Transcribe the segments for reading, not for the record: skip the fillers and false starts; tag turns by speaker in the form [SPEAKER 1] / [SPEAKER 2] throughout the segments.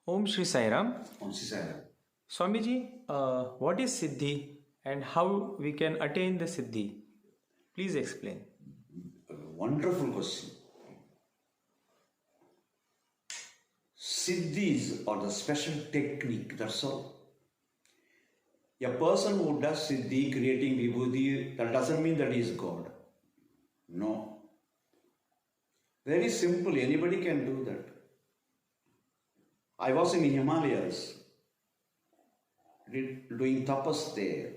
[SPEAKER 1] Om Shri Sairam.
[SPEAKER 2] On Sisara.
[SPEAKER 1] Swamiji, what is Siddhi and how we can attain the Siddhi? Please explain.
[SPEAKER 2] A wonderful question. Siddhis are the special technique, that's all. A person who does Siddhi, creating Vibhuti, that doesn't mean that he is God. No. Very simple, anybody can do that. I was in Himalayas doing tapas there.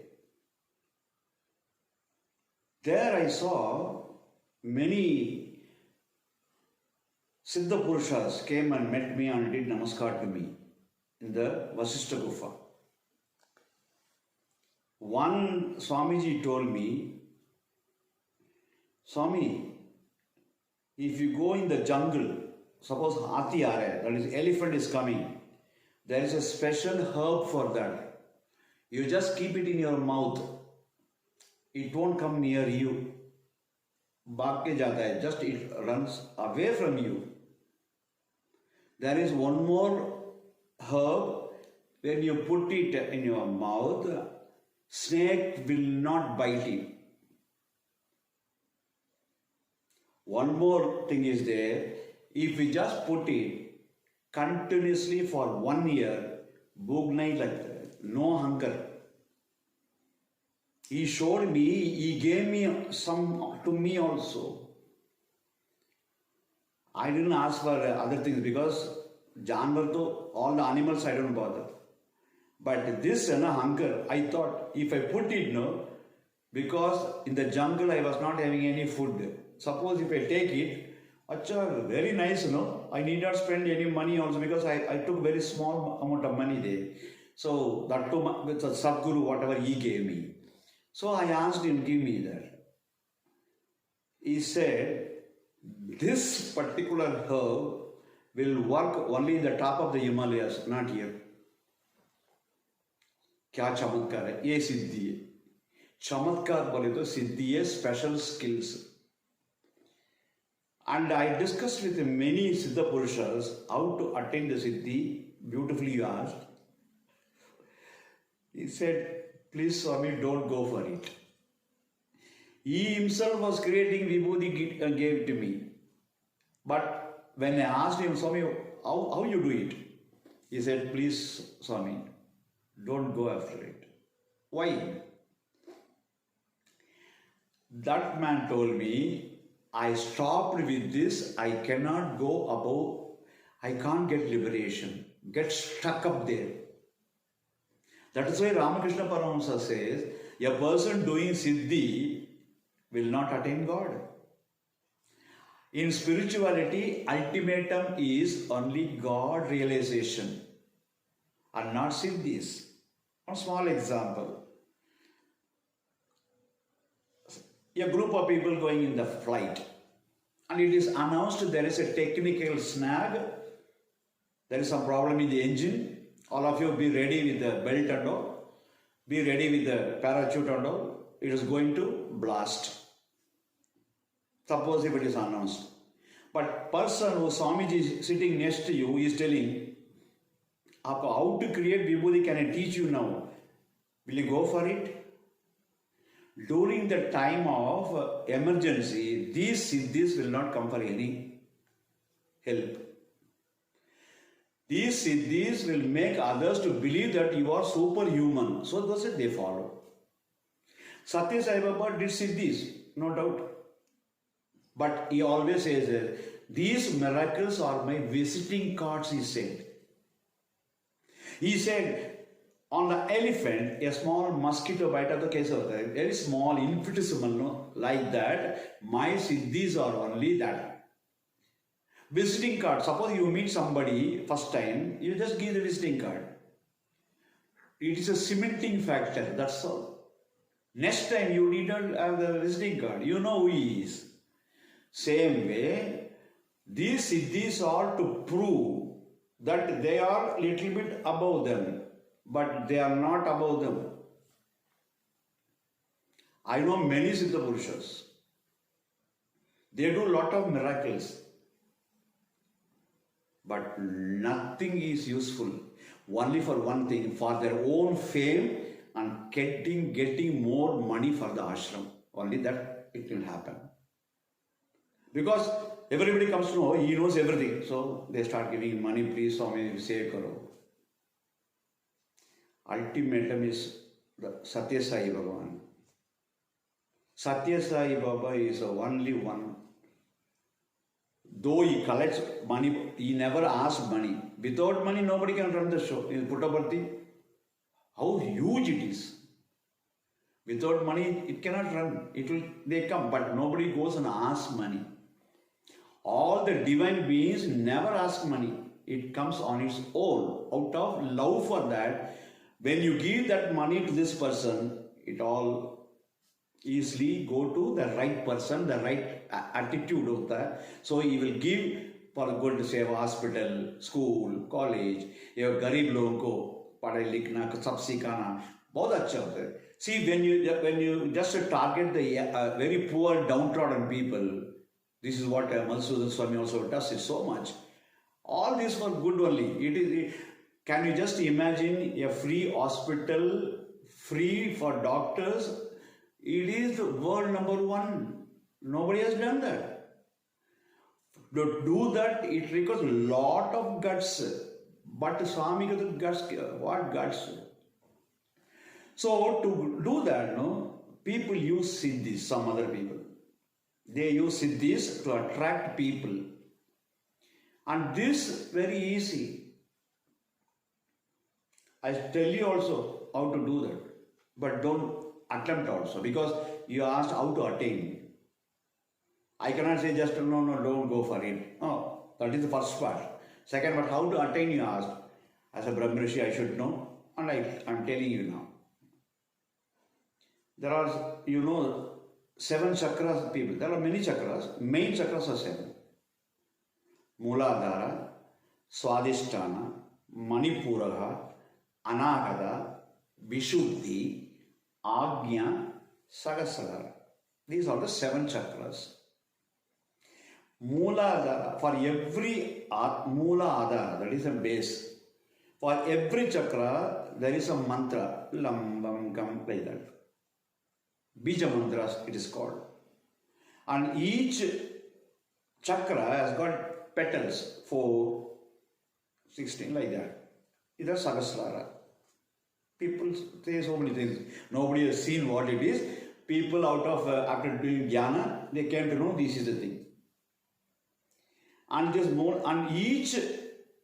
[SPEAKER 2] There I saw many Siddha Purushas came and met me and did namaskar to me in the Vasishta Gufa. One Swamiji told me, Swami, if you go in the jungle, suppose Hathi aa raha hai, that is elephant is coming, there is a special herb for that. You just keep it in your mouth. It won't come near you. Bhag ke jata hai, just it runs away from you. There is one more herb, when you put it in your mouth, snake will not bite it. One more thing is there, if we just put it continuously for 1 year, bhuk nahi lagta, no hunger. He showed me, he gave me some to me also. I didn't ask for other things because janwar to all the animals I don't bother. But this hunger, I thought if I put it, no, because in the jungle I was not having any food. Suppose if I take it, acha, very nice, no? I need not spend any money also because I took very small amount of money there. So that too with the Sadguru, whatever he gave me. So I asked him, give me that. He said, this particular herb will work only in the top of the Himalayas, not here. क्या चमत्कार है, ये सिद्धि है. चमत्कार बोले तो सिद्धि है, special skills. And I discussed with many Siddha Purushas how to attain the Siddhi. Beautifully you asked. He said, please Swami, don't go for it. He himself was creating Vibhuti and gave it to me. But when I asked him, Swami, how you do it? He said, please Swami, don't go after it. Why? That man told me, I stopped with this, I cannot go above, I can't get liberation, get stuck up there. That is why Ramakrishna Paramahamsa says, a person doing Siddhi will not attain God. In spirituality, ultimatum is only God realization and not Siddhis. A small example. A group of people going in the flight and it is announced there is a technical snag, there is some problem in the engine, all of you be ready with the belt and all, be ready with the parachute and all, it is going to blast. Suppose if it is announced. But person who Swamiji is sitting next to you is telling, how to create Vibhuti can I teach you now? Will you go for it? During the time of emergency, these siddhis will not come for any help. These siddhis will make others to believe that you are superhuman. So that's it, they follow. Satya Sai Baba did siddhis, no doubt. But he always says, these miracles are my visiting cards, he said. He said, on the elephant, a small mosquito bite of the case of the very small, infinitesimal, no, like that. My siddhis are only that. Visiting card. Suppose you meet somebody first time, you just give the visiting card. It is a cementing factor. That's all. Next time you need not have the visiting card. You know who he is. Same way, these siddhis are to prove that they are little bit above them. But they are not above them. I know many Siddha Purushas. They do a lot of miracles. but nothing is useful. Only for one thing, for their own fame and getting more money for the ashram. Only that it will happen. Because everybody comes to know, he knows everything. So they start giving money, please, Swami, save karo. Ultimatum is the Satya Sai Bhagavan. Satya Sai Baba is the only one. Though he collects money, he never asks money. Without money, nobody can run the show. In Puttaparthi, how huge it is. Without money, it cannot run. They come, but nobody goes and asks money. All the divine beings never ask money. It comes on its own. Out of love for that, when you give that money to this person, it all easily go to the right person, the right attitude of that. So he will give for good, say, hospital, school, college, your garib logon ko padhai likhna, sab sikhana, bahut acha hota hai. See, when you just target the very poor, downtrodden people, this is what Madhusudan Swami also does it so much. All this for good only. Can you just imagine a free hospital, free for doctors? It is the world number one. Nobody has done that. To do that, it requires a lot of guts. But Swami got the guts. What guts? So to do that, people use Siddhis, some other people. They use Siddhis to attract people. And this very easy. I tell you also how to do that. But don't attempt also, because you asked how to attain. I cannot say just no, don't go for it. No, that is the first part. Second part, how to attain you asked. As a Brahmrishi, I should know, and I'm telling you now. There are, 7 chakras people. There are many chakras. Main chakras are 7. Mooladhara, Swadhisthana, Manipuraha, Anahata, Vishuddhi, Agnya, Sahasrara. These are the 7 chakras. Mooladhara, for every Mooladhara, that is a base. For every chakra, there is a mantra. Lam, lam, kam, like that. Bija mantras, it is called. And each chakra has got petals, 4, 16, like that. It is Sahasrara. People say so many things. Nobody has seen what it is. People out of, after doing jnana, they came to know this is the thing. And this more, and each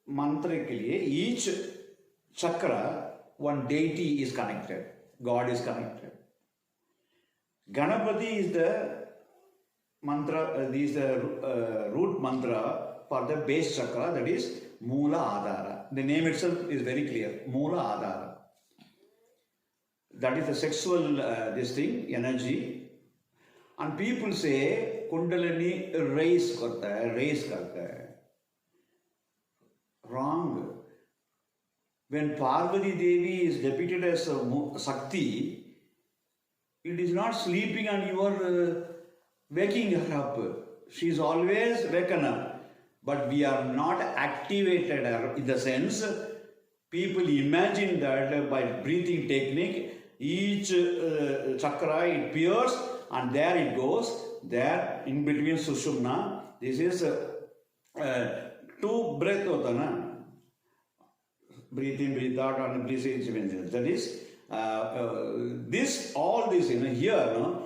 [SPEAKER 2] mantra ke liye, each chakra, one deity is connected. God is connected. Ganapati is the mantra, is the root mantra for the base chakra, that is Moola Adhara. The name itself is very clear, Moola Adhara. That is the sexual, this thing, energy. And people say, Kundalini raise karta hai. Wrong. When Parvati Devi is depicted as a Sakti, it is not sleeping and you are waking her up. She is always waken up. But we are not activated her in the sense, people imagine that by breathing technique, each chakra it pierces and there it goes. There in between Sushumna, this is 2 breath hota na. Breathe in, breathe out, and breathe in. That is all this here,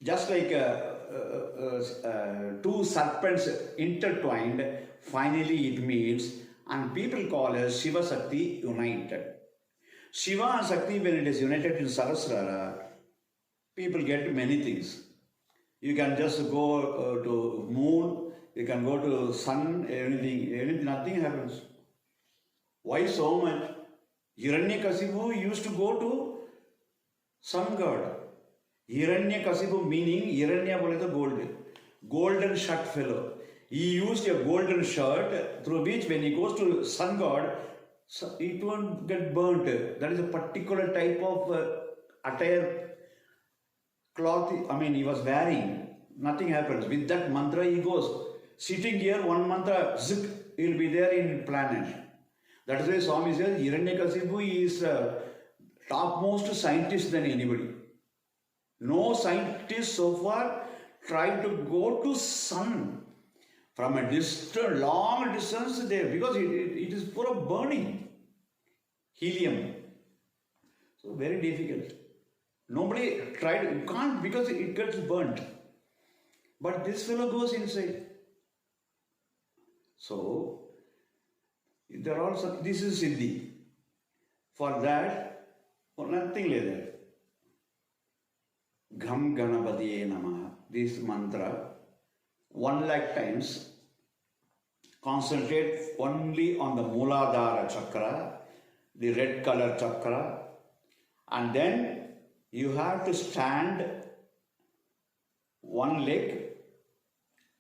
[SPEAKER 2] just like 2 serpents intertwined, finally it meets, and people call as Shiva Sakti united. Shiva and Sakti, when it is united in Sahasrara, people get many things. You can just go to moon, you can go to sun, anything, nothing happens. Why so much? Hiranyakasipu used to go to sun god. Hiranyakasipu meaning Hiranya bole to gold. Golden shirt fellow. He used a golden shirt through which when he goes to sun god, it won't get burnt. That is a particular type of attire cloth, he was wearing. Nothing happens. With that mantra he goes. Sitting here, one mantra, zip, will be there in planet. That is why Swami says Hiranyakasipu is topmost scientist than anybody. No scientist so far tried to go to sun from a distant, long distance there because it is full of burning helium. So very difficult. Nobody tried, you can't because it gets burnt. But this fellow goes inside. So there are also, this is Siddhi. For that, nothing like that. Gham Ganapatiye Namaha. This mantra, 1 lakh times, concentrate only on the Mooladhara chakra, the red color chakra, and then you have to stand one leg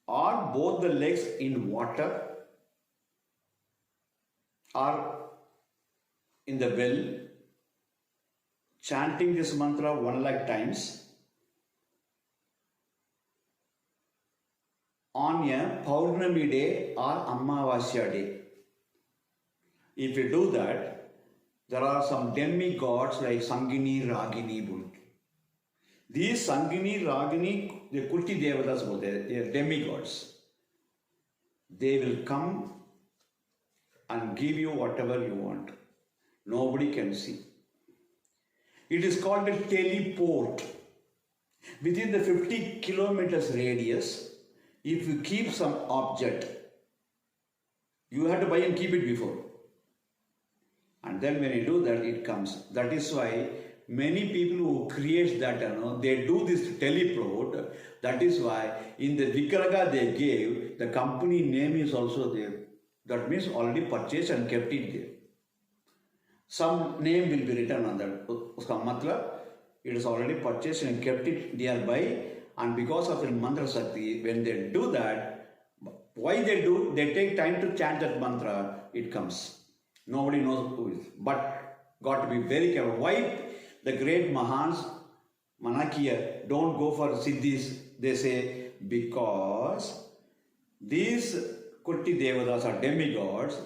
[SPEAKER 2] or both the legs in water or in the well, chanting this mantra 1 lakh times on a Paurnami day or Ammavasya day. If you do that, there are some demigods like Sangini, Ragini, Bulki. These Sangini, Ragini, the Kulti Devatas, they are demigods. They will come and give you whatever you want. Nobody can see. It is called a teleport. Within the 50 kilometers radius, if you keep some object, you have to buy and keep it before. And then when you do that, it comes. That is why many people who create that, they do this teleport. That is why in the Vigraha they gave, the company name is also there. That means already purchased and kept it there. Some name will be written on that. Uska matlab, it is already purchased and kept it nearby. And because of the mantra Shakti, when they do that, why they do? They take time to chant that mantra, it comes. Nobody knows who is. But got to be very careful. Why the great Mahans, Manakiya, don't go for Siddhis? They say, because these Kuti Devatas are demigods,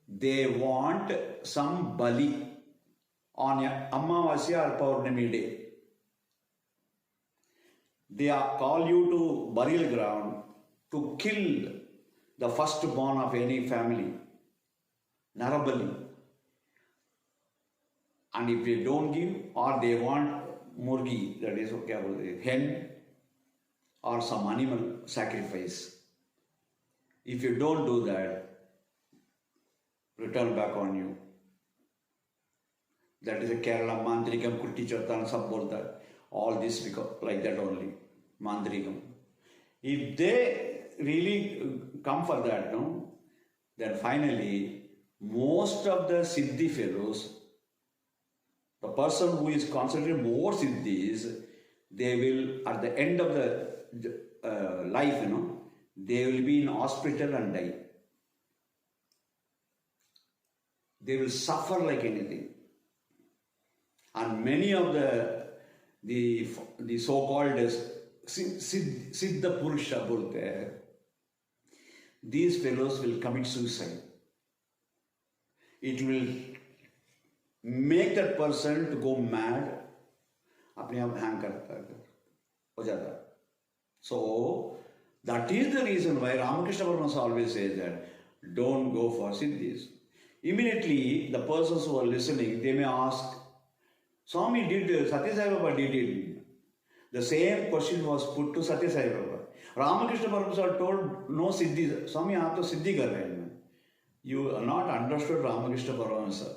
[SPEAKER 2] they want some Bali on a Ammavasya or Paurnami day. They call you to burial ground to kill the firstborn of any family, Narabali. And if they don't give, or they want murgi, that is hen, or some animal sacrifice. If you don't do that, return back on you. That is a Kerala Mandrikam, Kutti Chattan, Sabbolta. All this because like that only, Mandrikam. If they really come for that, no, then finally, most of the Siddhi fellows, the person who is concentrating more Siddhis, they will, at the end of the life, they will be in hospital and die. They will suffer like anything. And many of the so-called Siddha Purusha, these fellows will commit suicide. It will make that person to go mad. अपने आप hang करता है, हो जाता है. So that is the reason why Ramakrishna Paramahansa always says that don't go for Siddhis. Immediately the persons who are listening, they may ask, Swami did, Satya Sai Baba did it. The same question was put to Satya Sai Baba. Ramakrishna Paramahansa told no Siddhi. Swami, aap to Siddhi kar rahe hain. You are not understood Ramakrishna Paramahansa.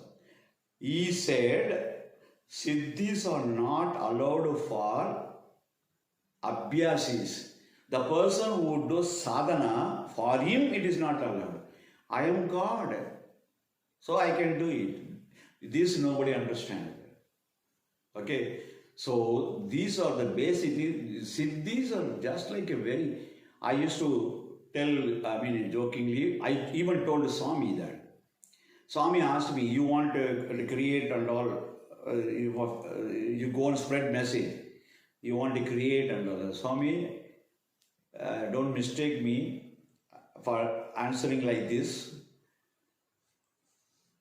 [SPEAKER 2] He said, Siddhis are not allowed for abhyasis. The person who does sadhana, for him it is not allowed. I am God, so I can do it. This nobody understands. Okay, so these are the basic. Siddhis are just like a very. I used to tell, jokingly, I even told Swami that. Swami asked me, you want to create and all, you go and spread message. You want to create and all. Swami, don't mistake me for answering like this.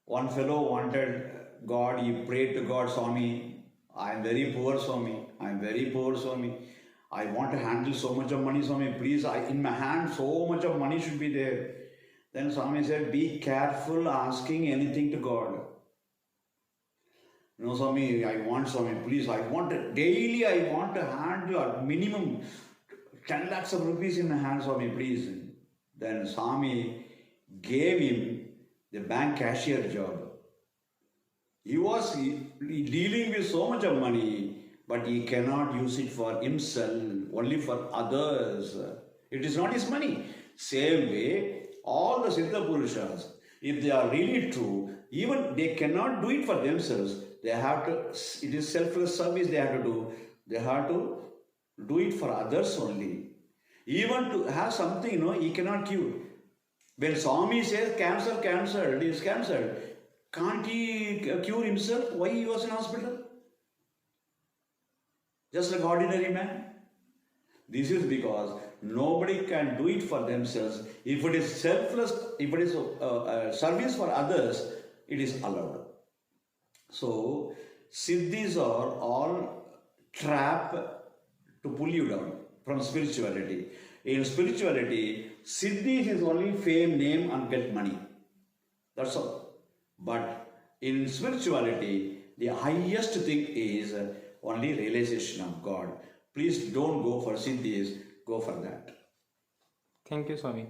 [SPEAKER 2] One fellow wanted God, he prayed to God, Swami, I am very poor, Swami. I am very poor, Swami. I want to handle so much of money, Swami. Please, in my hand, so much of money should be there. Then Swami said, be careful asking anything to God. No, Swami, I want, Swami, please, daily I want to handle a minimum 10 lakhs of rupees in my hand, Swami, please. Then Swami gave him the bank cashier job. He was dealing with so much of money, but he cannot use it for himself, only for others. It is not his money. Same way, all the Siddha Purushas, if they are really true, even they cannot do it for themselves. They have to, it is selfless service they have to do. They have to do it for others only. Even to have something, he cannot cure. When Swami says cancer, it is cancelled. Can't he cure himself? Why he was in hospital? Just like ordinary man. This is because nobody can do it for themselves. If it is selfless, if it is service for others, it is allowed. So, siddhis are all trap to pull you down from spirituality. In spirituality, siddhis is only fame, name and get money. That's all. But in spirituality, the highest thing is only realization of God. Please don't go for siddhis, go for that.
[SPEAKER 1] Thank you, Swami.